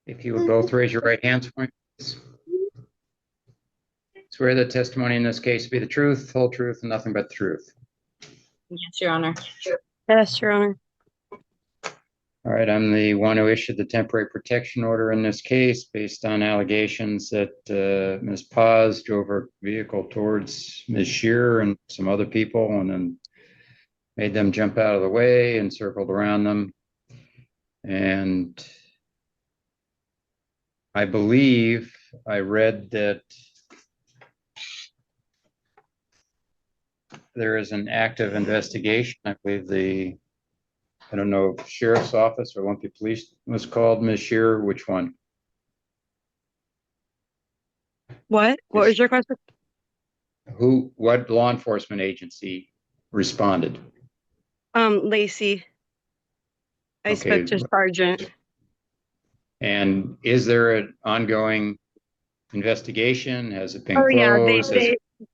If you would both raise your right hands for me, please. Swear the testimony in this case to be the truth, whole truth, and nothing but the truth. Yes, Your Honor. Yes, Your Honor. All right, I'm the one who issued the temporary protection order in this case based on allegations that Ms. Paz drove her vehicle towards Ms. Shearer and some other people and then made them jump out of the way and circled around them. And I believe I read that there is an active investigation. I believe I don't know if Sheriff's Office or Olympia Police was called, Ms. Shearer, which one? What was your question? What law enforcement agency responded? Lacey. I spoke to Sergeant. And is there an ongoing investigation? Has it been Yeah, closed?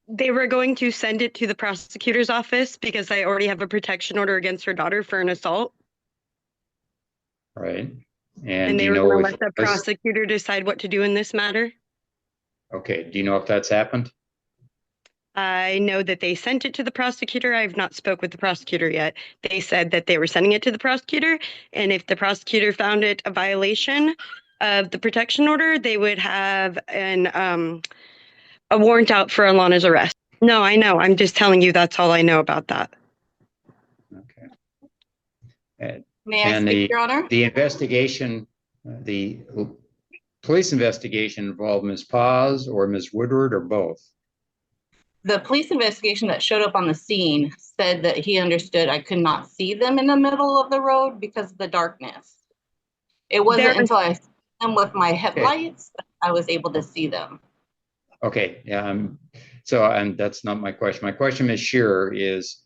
they were going to send it to the prosecutor's office because I already have a protection order against her daughter for an assault. Right. And they were going to let the prosecutor decide what to do in this matter. Okay. Do you know if that's happened? I know that they sent it to the prosecutor. I've not spoke with the prosecutor yet. They said that they were sending it to the prosecutor, and if the prosecutor found it a violation of the protection order, they would have a warrant out for Alana's arrest. No, I know. I'm just telling you that's all I know about that. Okay. May I speak, Your Honor? The investigation, the police investigation involved Ms. Paz or Ms. Woodward or both? The police investigation that showed up on the scene said that he understood I could not see them in the middle of the road because of the darkness. It wasn't until I saw them with my headlights that I was able to see them. Okay, yeah, that's not my question. My question, Ms. Shearer, is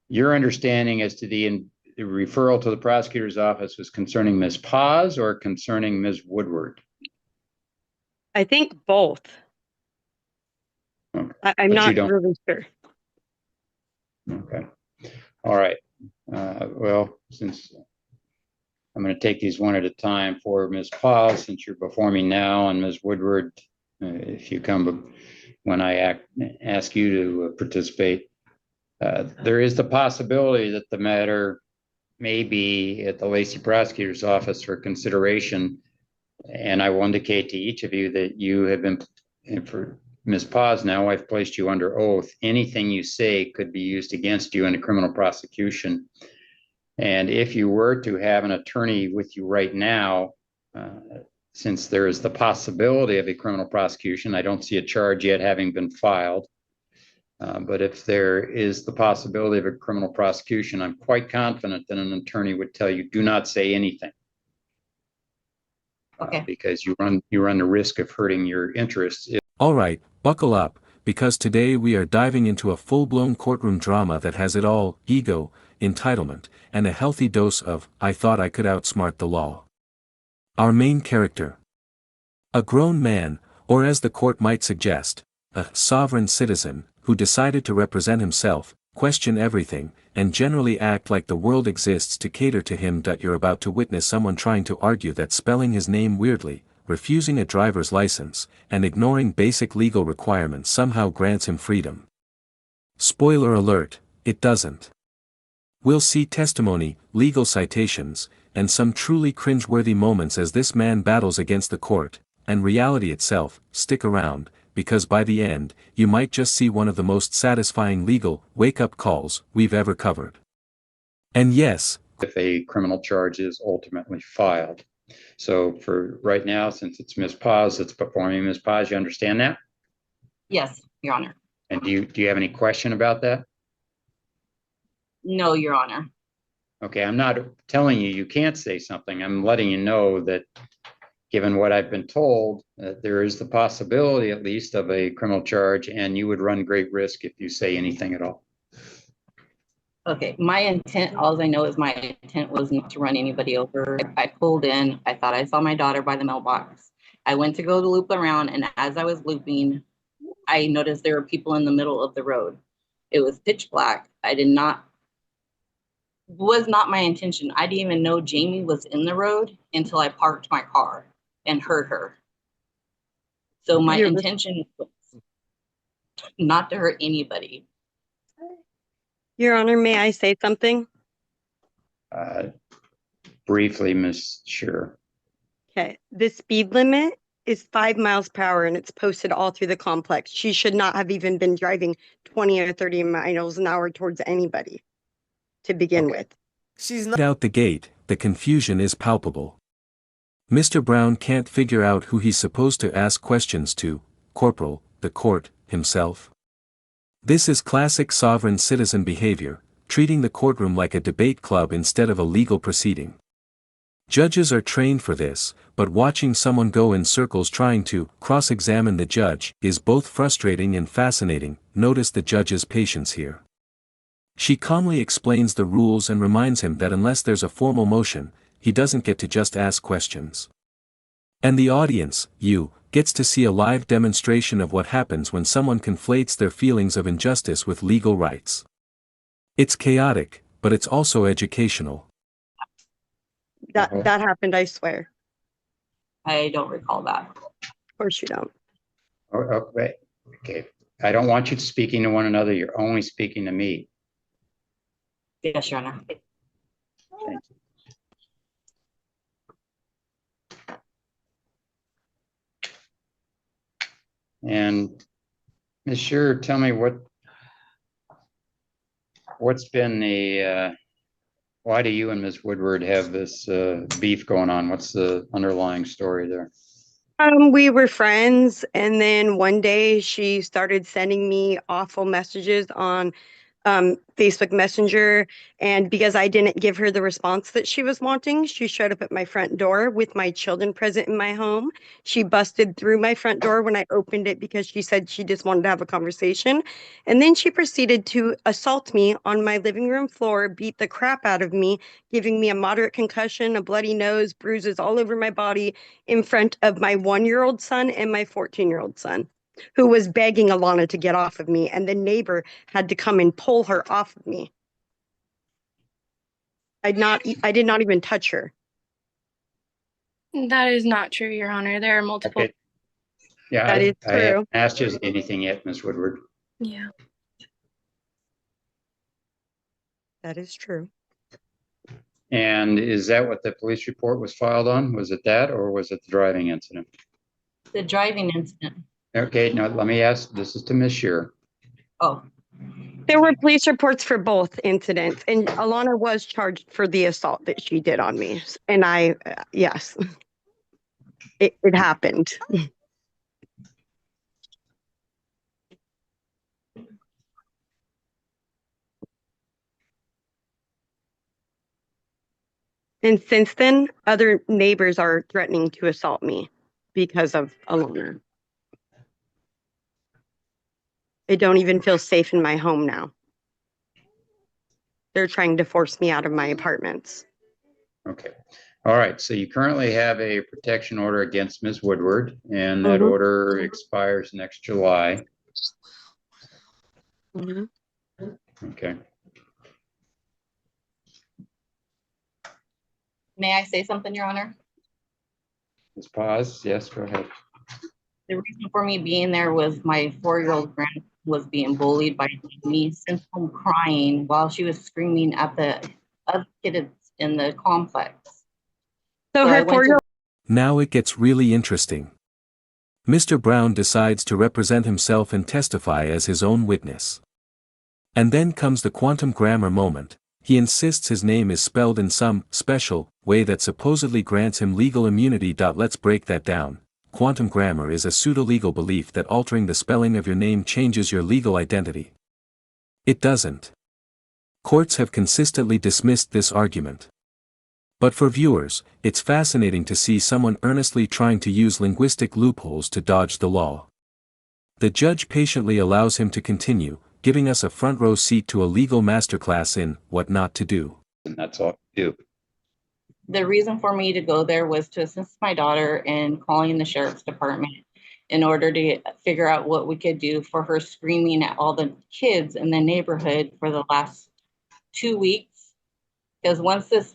your understanding as to the referral to the prosecutor's office was concerning Ms. Paz or concerning Ms. Woodward? I think both. Okay. I'm not really sure. Okay. All right. Well, since I'm going to take these one at a time for Ms. Paz, since you're before me now, and Ms. Woodward, if you come when I ask you to participate, there is the possibility that the matter may be at the Lacey prosecutor's office for consideration. And I will indicate to each of you that you have been, for Ms. Paz, now I've placed you under oath. Anything you say could be used against you in a criminal prosecution. And if you were to have an attorney with you right now, since there is the possibility of a criminal prosecution, I don't see a charge yet having been filed. But if there is the possibility of a criminal prosecution, I'm quite confident that an attorney would tell you, do not say anything. Okay. Because you run the risk of hurting your interests. All right, buckle up, because today we are diving into a full-blown courtroom drama that has it all: ego, entitlement, and a healthy dose of "I thought I could outsmart the law." Our main character, a grown man, or as the court might suggest, a sovereign citizen, who decided to represent himself, question everything, and generally act like the world exists to cater to him. You're about to witness someone trying to argue that spelling his name weirdly, refusing a driver's license, and ignoring basic legal requirements somehow grants him freedom. Spoiler alert, it doesn't. We'll see testimony, legal citations, and some truly cringeworthy moments as this man battles against the court, and reality itself. Stick around, because by the end, you might just see one of the most satisfying legal wake-up calls we've ever covered. And yes, if a criminal charge is ultimately filed. So for right now, since it's Ms. Paz that's performing, Ms. Paz, you understand that? Yes, Your Honor. And do you have any question about that? No, Your Honor. Okay, I'm not telling you can't say something. I'm letting you know that given what I've been told, there is the possibility at least of a criminal charge, and you would run great risk if you say anything at all. Okay, my intent, all I know is my intent was not to run anybody over. I pulled in, I thought I saw my daughter by the mailbox. I went to go to loop around, and as I was looping, I noticed there were people in the middle of the road. It was pitch black. Was not my intention. I didn't even know Jamie was in the road until I parked my car. and hurt her. So my intention was not to hurt anybody. Your Honor, may I say something? Briefly, Miss Sure. Okay, the speed limit is 5 miles per hour and it's posted all through the complex. She should not have even been driving 20 or 30 miles an hour towards anybody to begin with. She's not Out the gate, the confusion is palpable. Mr. Brown can't figure out who he's supposed to ask questions to, Corporal, the court, himself. This is classic sovereign citizen behavior, treating the courtroom like a debate club instead of a legal proceeding. Judges are trained for this, but watching someone go in circles trying to cross-examine the judge is both frustrating and fascinating. Notice the judge's patience here. She calmly explains the rules and reminds him that unless there's a formal motion, he doesn't get to just ask questions. And the audience, gets to see a live demonstration of what happens when someone conflates their feelings of injustice with legal rights. It's chaotic, but it's also educational. That happened, I swear. I don't recall that. Of course you don't. Okay. I don't want you speaking to one another. You're only speaking to me. Yes, Your Honor. Thank you. And Ms. Sure, tell me what's been the why do you and Ms. Woodward have this beef going on? What's the underlying story there? We were friends, and then one day she started sending me awful messages on Facebook Messenger, and because I didn't give her the response that she was wanting, she showed up at my front door with my children present in my home. She busted through my front door when I opened it because she said she just wanted to have a conversation. And then she proceeded to assault me on my living room floor, beat the crap out of me, giving me a moderate concussion, a bloody nose, bruises all over my body in front of my 1-year-old son and my 14-year-old son, who was begging Alana to get off of me, and the neighbor had to come and pull her off of me. I did not even touch her. That is not true, Your Honor. There are multiple. Okay. Yeah, That is I haven't true. asked you anything yet, Ms. Woodward. Yeah. That is true. And is that what the police report was filed on? Was it that, or was it the driving incident? The driving incident. Okay, now let me ask, this is to Ms. Shear. Oh, There were police reports for both incidents, and Alana was charged for the assault that she did on me. And yes, it happened. And since then, other neighbors are threatening to assault me because of Alana. I don't even feel safe in my home now. They're trying to force me out of my apartments. Okay. All right. So you currently have a protection order against Ms. Woodward, and that order expires next July. Okay. may I say something, Your Honor? Let's pause. Yes, go ahead. The reason for me being there was my 4-year-old grandson was being bullied by me, sent home crying while she was screaming at the other kids in the complex. So I her went 4-year-old. Now it gets really interesting. Mr. Brown decides to represent himself and testify as his own witness. And then comes the quantum grammar moment. He insists his name is spelled in some special way that supposedly grants him legal immunity. Let's break that down. Quantum grammar is a pseudo-legal belief that altering the spelling of your name changes your legal identity. It doesn't. Courts have consistently dismissed this argument. But for viewers, it's fascinating to see someone earnestly trying to use linguistic loopholes to dodge the law. The judge patiently allows him to continue, giving us a front row seat to a legal masterclass in what not to do. And that's all you do. The reason for me to go there was to assist my daughter in calling the sheriff's department in order to figure out what we could do for her screaming at all the kids in the neighborhood for the last 2 weeks. Because once this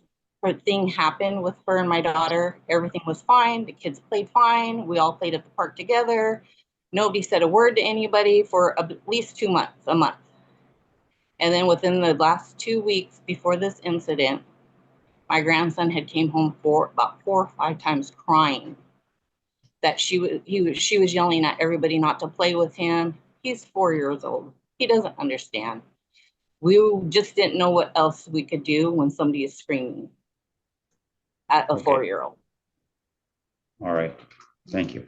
thing happened with her and my daughter. Everything was fine. The kids played fine. We all played at the park together. Nobody said a word to anybody for at least 2 months, a month. And then within the last 2 weeks before this incident, my grandson had came home about 4 or 5 times crying that she was yelling at everybody not to play with him. He's 4 years old. He doesn't understand. We just didn't know what else we could do when somebody is screaming at a Okay. 4-year-old. All right. Thank you.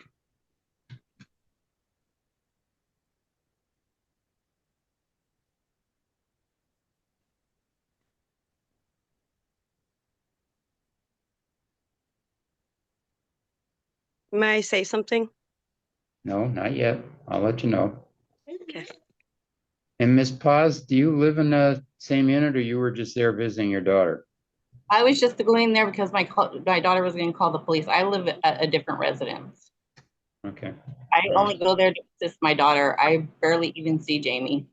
May I say something? No, not yet. I'll let you know. Okay. And Ms. Paz, do you live in the same unit or you were just there visiting your daughter? I was just going there because my daughter was going to call the police. I live at a different residence. Okay. I only go there to assist my daughter. I barely even see Jamie.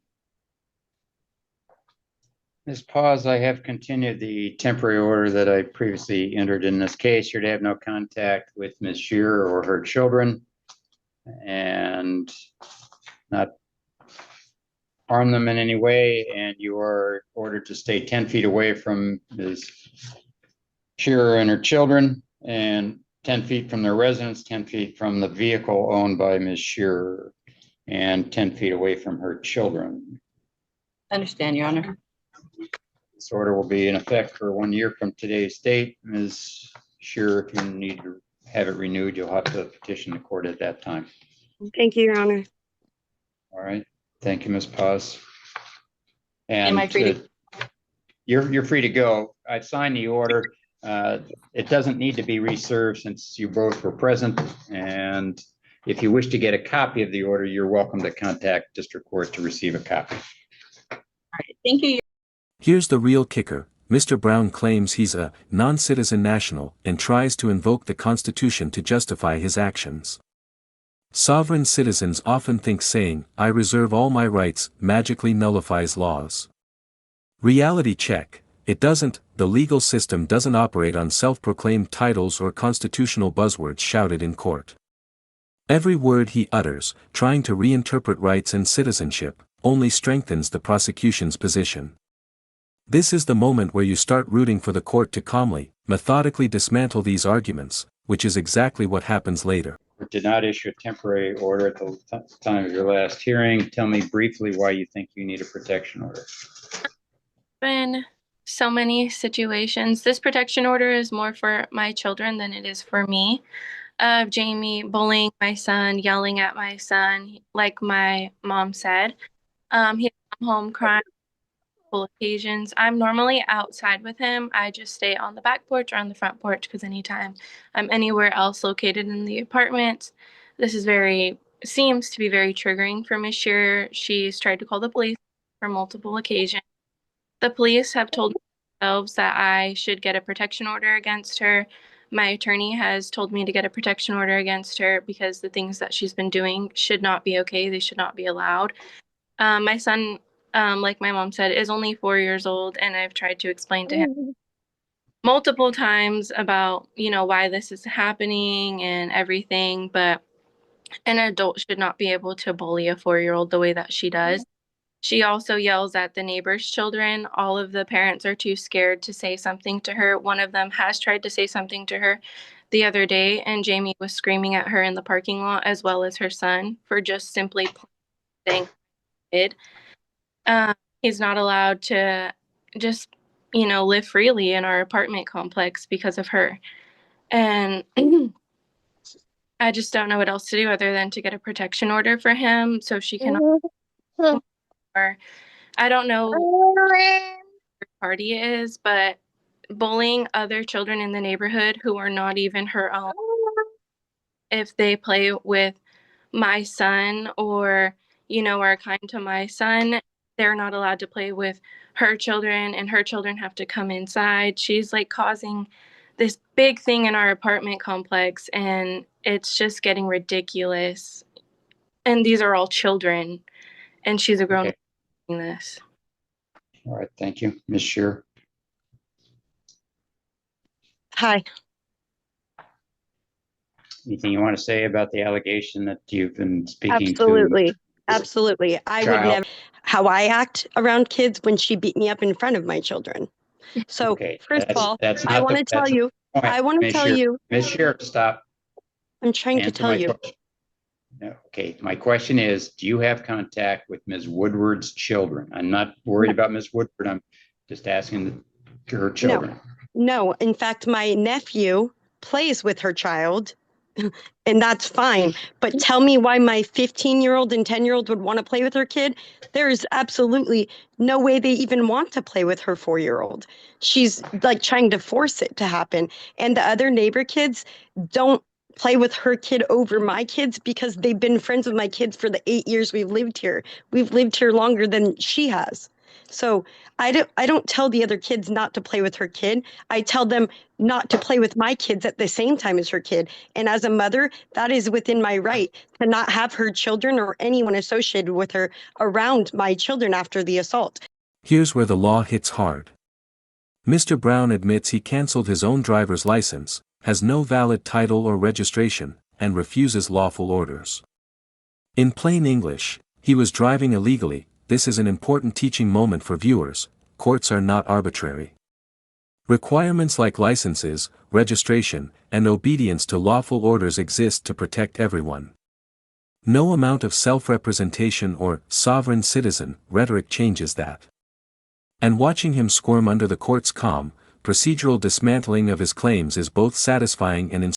Ms. Paz, I have continued the temporary order that I previously entered in this case. You're to have no contact with Ms. Shearer or her children and not harm them in any way. And you are ordered to stay 10 feet away from Ms. Shearer and her children and 10 feet from their residence, 10 feet from the vehicle owned by Ms. Shearer, and 10 feet away from her children. Understand, Your Honor. This order will be in effect for 1 year from today's date. Ms. Shearer, if you need to have it renewed, you'll have to petition the court at that time. Thank you, Your Honor. All right. Thank you, Ms. Paz. Am I free to? You're free to go. I've signed the order. It doesn't need to be reserved since you both were present. And if you wish to get a copy of the order, you're welcome to contact district court to receive a copy. All right. Thank you. Here's the real kicker. Mr. Brown claims he's a non-citizen national and tries to invoke the Constitution to justify his actions. Sovereign citizens often think saying, "I reserve all my rights," magically nullifies laws. Reality check. It doesn't. The legal system doesn't operate on self-proclaimed titles or constitutional buzzwords shouted in court. Every word he utters, trying to reinterpret rights and citizenship, only strengthens the prosecution's position. This is the moment where you start rooting for the court to calmly, methodically dismantle these arguments, which is exactly what happens later. Court did not issue a temporary order at the time of your last hearing. Tell me briefly why you think you need a protection order. Been so many situations. This protection order is more for my children than it is for me. Jamie bullying my son, yelling at my son, like my mom said. He come home crying on occasions. I'm normally outside with him. I just stay on the back porch or on the front porch because anytime I'm anywhere else located in the apartment, this is seems to be very triggering for Miss Shearer. She's tried to call the police for multiple occasions. The police have told themselves that I should get a protection order against her. My attorney has told me to get a protection order against her because the things that she's been doing should not be okay. They should not be allowed. My son, like my mom said, is only 4 years old, and I've tried to explain to him multiple times about, why this is happening and everything, but an adult should not be able to bully a 4-year-old the way that she does. She also yells at the neighbors' children. All of the parents are too scared to say something to her. One of them has tried to say something to her the other day, and Jamie was screaming at her in the parking lot, as well as her son, for just simply saying it. He's not allowed to just, live freely in our apartment complex because of her. And I just don't know what else to do other than to get a protection order for him so she can, or I don't know what party is, but bullying other children in the neighborhood who are not even her own, if they play with my son or, are kind to my son, they're not allowed to play with her children, and her children have to come inside. She's like causing this big thing in our apartment complex, and it's just getting ridiculous. And these are all children, and she's a grown up doing this. All right, thank you. Ms. Shearer. Hi. Anything you want to say about the allegation that you've been speaking to? Absolutely. Absolutely. I would Child. never, how I act around kids when she beat me up in front of my children. So Okay, first of all, that's I not want the, to tell that's the you, point. I want to tell you, Miss Sheriff, stop. I'm trying to Answer tell my you, question. No, okay, my question is, do you have contact with Ms. Woodward's children? I'm not worried about Ms. Woodward. I'm just asking her children. no. In fact, my nephew plays with her child and that's fine. But tell me why my 15-year-old and 10-year-old would want to play with her kid. There is absolutely no way they even want to play with her 4-year-old. She's like trying to force it to happen. And the other neighbor kids don't play with her kid over my kids because they've been friends with my kids for the 8 years we've lived here. We've lived here longer than she has. So I don't tell the other kids not to play with her kid. I tell them not to play with my kids at the same time as her kid. And as a mother, that is within my right to not have her children or anyone associated with her around my children after the assault. Here's where the law hits hard. Mr. Brown admits he canceled his own driver's license, has no valid title or registration, and refuses lawful orders. In plain English, he was driving illegally. This is an important teaching moment for viewers. Courts are not arbitrary. Requirements like licenses, registration, and obedience to lawful orders exist to protect everyone. No amount of self-representation or sovereign citizen rhetoric changes that. And watching him squirm under the court's calm, procedural dismantling of his claims is both satisfying and